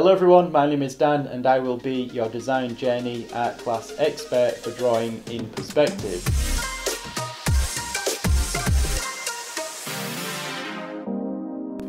Hello everyone, my name is Dan and I will be your Design Journey art class expert for drawing in perspective.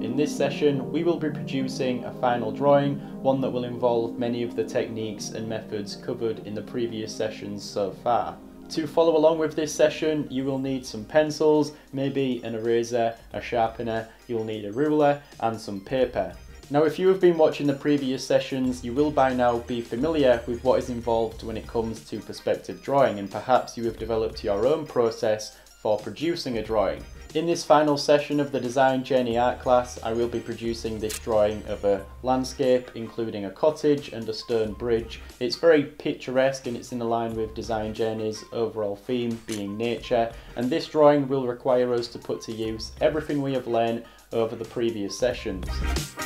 In this session we will be producing a final drawing, one that will involve many of the techniques and methods covered in the previous sessions so far. To follow along with this session you will need some pencils, maybe an eraser, a sharpener, you'll need a ruler and some paper. Now if you have been watching the previous sessions you will by now be familiar with what is involved when it comes to perspective drawing, and perhaps you have developed your own process for producing a drawing. In this final session of the Design Journey art class I will be producing this drawing of a landscape including a cottage and a stone bridge. It's very picturesque and it's in line with Design Journey's overall theme being nature, and this drawing will require us to put to use everything we have learned over the previous sessions.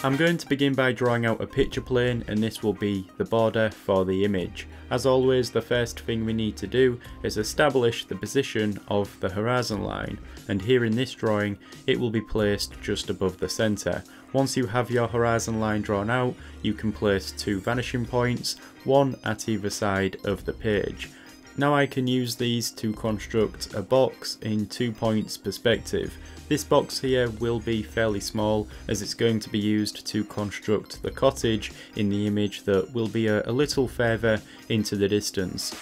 I'm going to begin by drawing out a picture plane, and this will be the border for the image. As always, the first thing we need to do is establish the position of the horizon line, and here in this drawing it will be placed just above the centre. Once you have your horizon line drawn out, you can place two vanishing points, one at either side of the page. Now I can use these to construct a box in 2 points perspective. This box here will be fairly small as it's going to be used to construct the cottage in the image that will be a little further into the distance.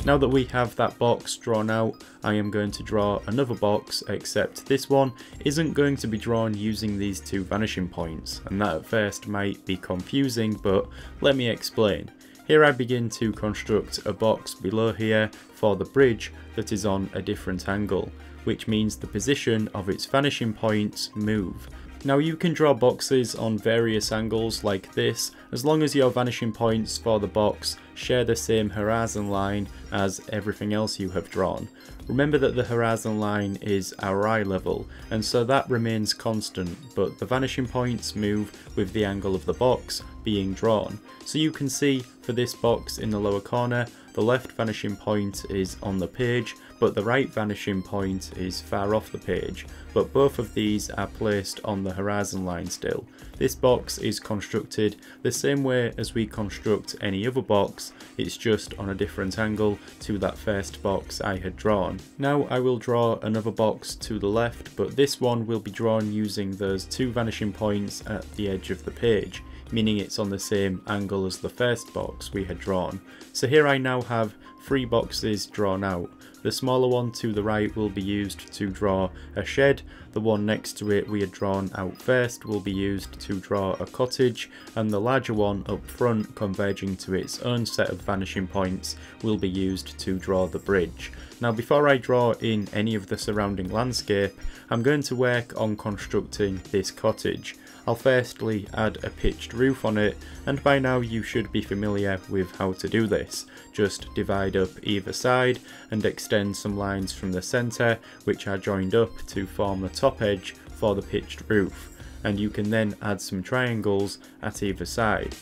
Now that we have that box drawn out, I am going to draw another box, except this one isn't going to be drawn using these two vanishing points, and that at first might be confusing, but let me explain. Here I begin to construct a box below here for the bridge that is on a different angle, which means the position of its vanishing points move. Now you can draw boxes on various angles like this, as long as your vanishing points for the box share the same horizon line as everything else you have drawn. Remember that the horizon line is our eye level, and so that remains constant, but the vanishing points move with the angle of the box being drawn. So you can see for this box in the lower corner, the left vanishing point is on the page, but the right vanishing point is far off the page, but both of these are placed on the horizon line still. This box is constructed the same way as we construct any other box, it's just on a different angle to that first box I had drawn. Now I will draw another box to the left, but this one will be drawn using those two vanishing points at the edge of the page, meaning it's on the same angle as the first box we had drawn. So here I now have 3 boxes drawn out. The smaller one to the right will be used to draw a shed, the one next to it we had drawn out first will be used to draw a cottage, and the larger one up front, converging to its own set of vanishing points, will be used to draw the bridge. Now before I draw in any of the surrounding landscape, I'm going to work on constructing this cottage. I'll firstly add a pitched roof on it, and by now you should be familiar with how to do this. Just divide up either side and extend some lines from the centre, which are joined up to form the top edge for the pitched roof, and you can then add some triangles at either side.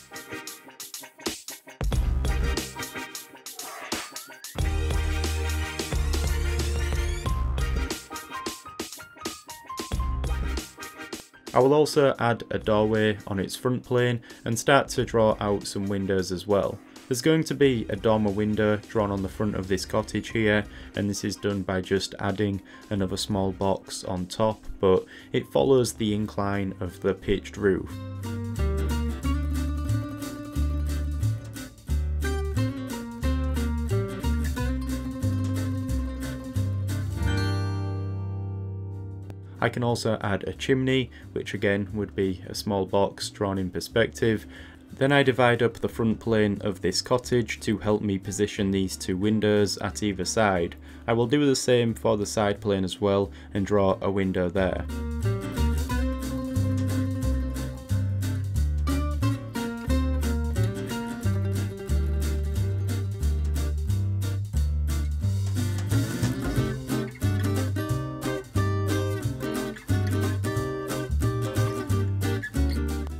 I will also add a doorway on its front plane and start to draw out some windows as well. There's going to be a dormer window drawn on the front of this cottage here, and this is done by just adding another small box on top, but it follows the incline of the pitched roof. I can also add a chimney, which again would be a small box drawn in perspective. Then I divide up the front plane of this cottage to help me position these two windows at either side. I will do the same for the side plane as well and draw a window there.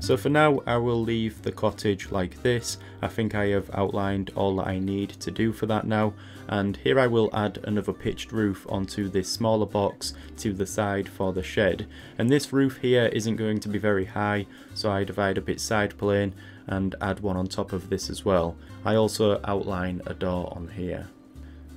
So for now I will leave the cottage like this. I think I have outlined all that I need to do for that now, and here I will add another pitched roof onto this smaller box to the side for the shed. And this roof here isn't going to be very high, so I divide up its side plane and add one on top of this as well. I also outline a door on here.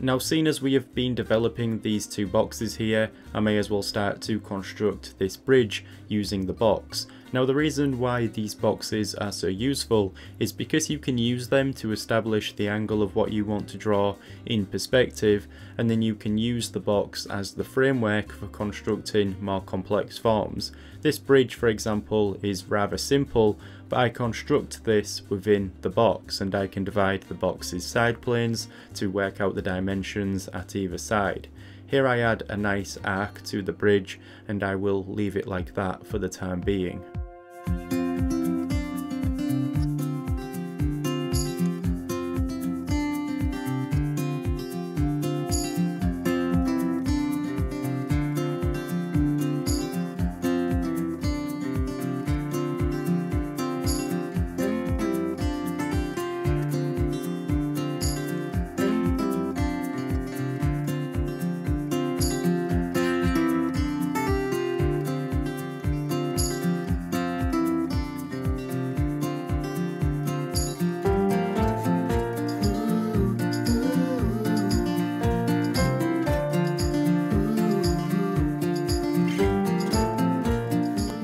Now, seeing as we have been developing these two boxes here, I may as well start to construct this bridge using the box. Now, the reason why these boxes are so useful is because you can use them to establish the angle of what you want to draw in perspective, and then you can use the box as the framework for constructing more complex forms. This bridge, for example, is rather simple, but I construct this within the box, and I can divide the box's side planes to work out the dimensions at either side. Here I add a nice arc to the bridge, and I will leave it like that for the time being.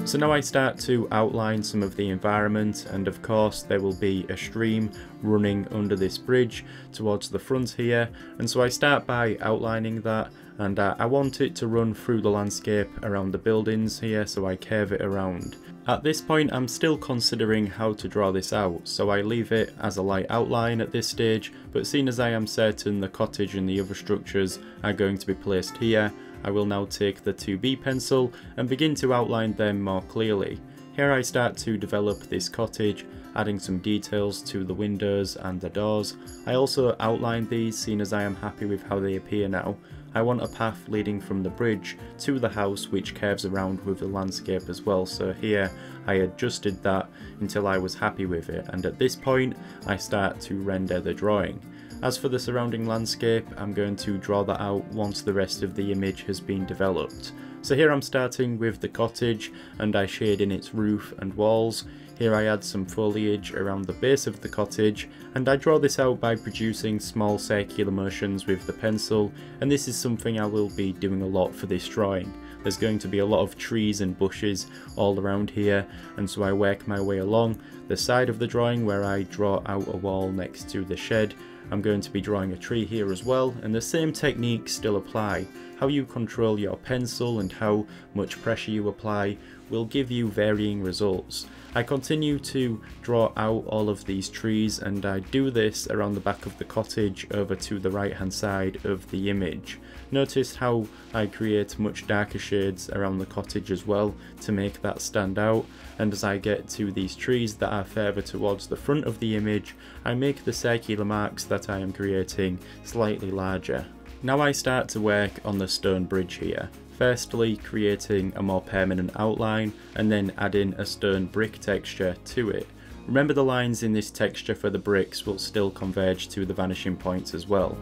So now I start to outline some of the environment, and of course there will be a stream running under this bridge towards the front here, and so I start by outlining that, and I want it to run through the landscape around the buildings here, so I curve it around. At this point I'm still considering how to draw this out, so I leave it as a light outline at this stage, but seeing as I am certain the cottage and the other structures are going to be placed here, I will now take the 2B pencil and begin to outline them more clearly. Here I start to develop this cottage, adding some details to the windows and the doors. I also outline these, seeing as I am happy with how they appear now. I want a path leading from the bridge to the house which curves around with the landscape as well, so here I adjusted that until I was happy with it, and at this point I start to render the drawing. As for the surrounding landscape, I'm going to draw that out once the rest of the image has been developed. So here I'm starting with the cottage, and I shade in its roof and walls. Here I add some foliage around the base of the cottage, and I draw this out by producing small circular motions with the pencil, and this is something I will be doing a lot for this drawing. There's going to be a lot of trees and bushes all around here, and so I work my way along the side of the drawing where I draw out a wall next to the shed. I'm going to be drawing a tree here as well, and the same techniques still apply. How you control your pencil and how much pressure you apply will give you varying results. I continue to draw out all of these trees, and I do this around the back of the cottage over to the right hand side of the image. Notice how I create much darker shades around the cottage as well to make that stand out, and as I get to these trees that are further towards the front of the image, I make the circular marks that I am creating slightly larger. Now I start to work on the stone bridge here. Firstly creating a more permanent outline, and then adding a stone brick texture to it. Remember, the lines in this texture for the bricks will still converge to the vanishing points as well.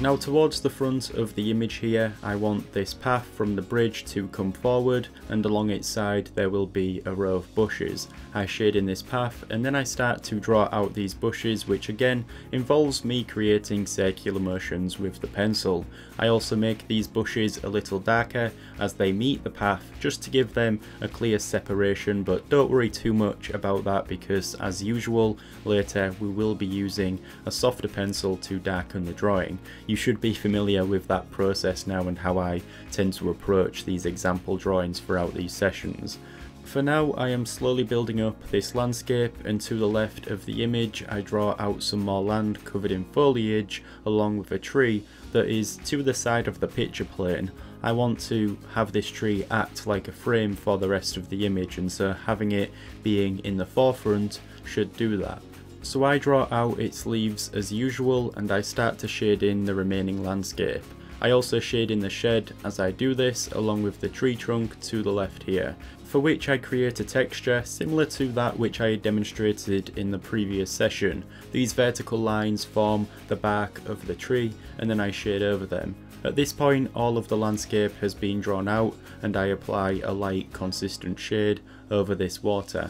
Now towards the front of the image here, I want this path from the bridge to come forward, and along its side there will be a row of bushes. I shade in this path, and then I start to draw out these bushes, which again involves me creating circular motions with the pencil. I also make these bushes a little darker as they meet the path, just to give them a clear separation, but don't worry too much about that because, as usual, later we will be using a softer pencil to darken the drawing. You should be familiar with that process now and how I tend to approach these example drawings throughout these sessions. For now, I am slowly building up this landscape, and to the left of the image I draw out some more land covered in foliage along with a tree that is to the side of the picture plane. I want to have this tree act like a frame for the rest of the image, and so having it being in the forefront should do that. So I draw out its leaves as usual and I start to shade in the remaining landscape. I also shade in the shed as I do this, along with the tree trunk to the left here, for which I create a texture similar to that which I demonstrated in the previous session. These vertical lines form the bark of the tree and then I shade over them. At this point all of the landscape has been drawn out and I apply a light consistent shade over this water.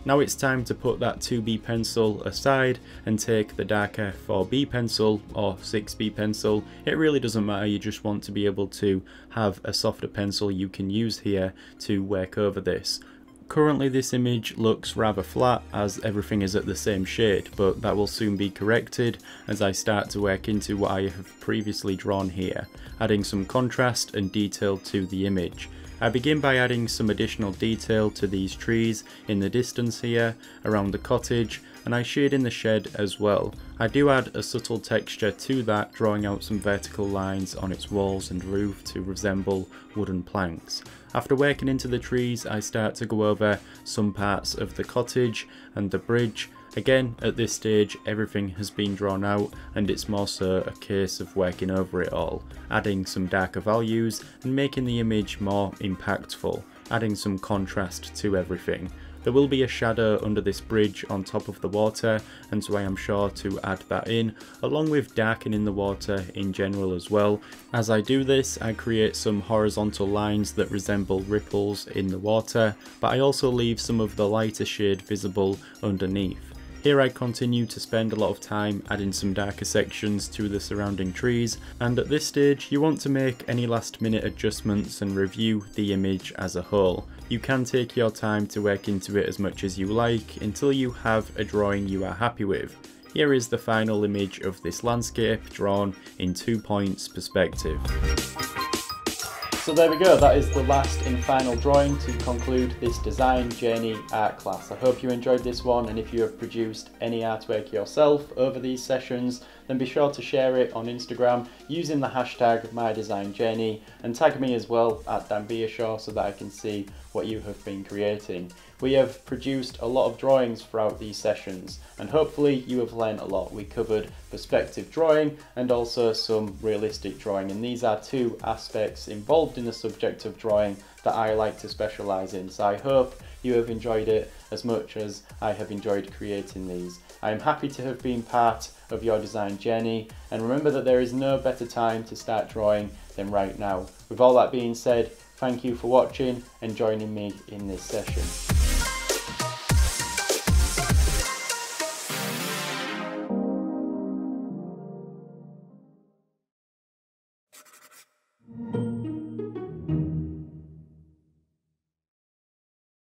Now it's time to put that 2B pencil aside and take the darker 4B pencil or 6B pencil. It really doesn't matter, you just want to be able to have a softer pencil you can use here to work over this. Currently this image looks rather flat as everything is at the same shade, but that will soon be corrected as I start to work into what I have previously drawn here, adding some contrast and detail to the image. I begin by adding some additional detail to these trees in the distance here, around the cottage, and I shade in the shed as well. I do add a subtle texture to that, drawing out some vertical lines on its walls and roof to resemble wooden planks. After working into the trees, I start to go over some parts of the cottage and the bridge. Again, at this stage everything has been drawn out and it's more so a case of working over it all, adding some darker values and making the image more impactful, adding some contrast to everything. There will be a shadow under this bridge on top of the water, and so I am sure to add that in, along with darkening the water in general as well. As I do this, I create some horizontal lines that resemble ripples in the water, but I also leave some of the lighter shade visible underneath. Here I continue to spend a lot of time adding some darker sections to the surrounding trees, and at this stage you want to make any last minute adjustments and review the image as a whole. You can take your time to work into it as much as you like until you have a drawing you are happy with. Here is the final image of this landscape drawn in 2 points perspective. So there we go, that is the last and final drawing to conclude this Design Journey art class. I hope you enjoyed this one, and if you have produced any artwork yourself over these sessions, then be sure to share it on Instagram using the hashtag MyDesignJourney and tag me as well at Dan Beershaw so that I can see what you have been creating. We have produced a lot of drawings throughout these sessions and hopefully you have learned a lot. We covered perspective drawing and also some realistic drawing, and these are two aspects involved in the subject of drawing that I like to specialise in, so I hope you have enjoyed it as much as I have enjoyed creating these. I am happy to have been part of your design journey, and remember that there is no better time to start drawing than right now. With all that being said, thank you for watching and joining me in this session.